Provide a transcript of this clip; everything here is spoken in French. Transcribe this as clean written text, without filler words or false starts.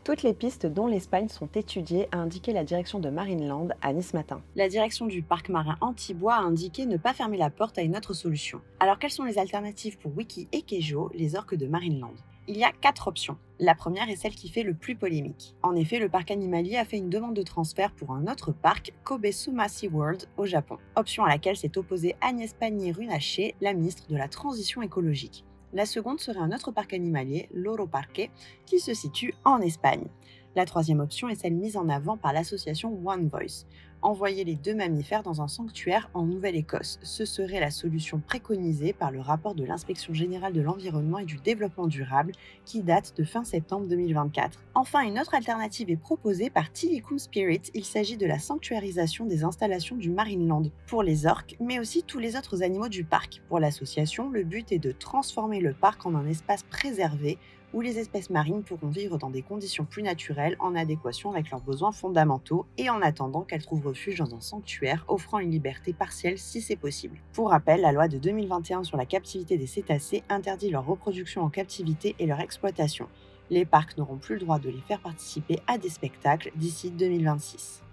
Toutes les pistes dont l'Espagne sont étudiées, a indiqué la direction de Marineland à Nice Matin. La direction du parc marin Antibois a indiqué ne pas fermer la porte à une autre solution. Alors quelles sont les alternatives pour Wiki et Kejo, les orques de Marineland? Il y a 4 options. La première est celle qui fait le plus polémique. En effet, le parc animalier a fait une demande de transfert pour un autre parc, Kobe Suma SeaWorld, au Japon. Option à laquelle s'est opposée Agnès Pannier-Runacher, la ministre de la Transition écologique. La seconde serait un autre parc animalier, Loro Parque, qui se situe en Espagne. La troisième option est celle mise en avant par l'association One Voice. Envoyer les 2 mammifères dans un sanctuaire en Nouvelle-Écosse. Ce serait la solution préconisée par le rapport de l'Inspection générale de l'environnement et du développement durable qui date de fin septembre 2024. Enfin, une autre alternative est proposée par Tilikum Spirit. Il s'agit de la sanctuarisation des installations du Marineland pour les orques, mais aussi tous les autres animaux du parc. Pour l'association, le but est de transformer le parc en un espace préservé où les espèces marines pourront vivre dans des conditions plus naturelles en adéquation avec leurs besoins fondamentaux et en attendant qu'elles trouvent refuge dans un sanctuaire offrant une liberté partielle si c'est possible. Pour rappel, la loi de 2021 sur la captivité des cétacés interdit leur reproduction en captivité et leur exploitation. Les parcs n'auront plus le droit de les faire participer à des spectacles d'ici 2026.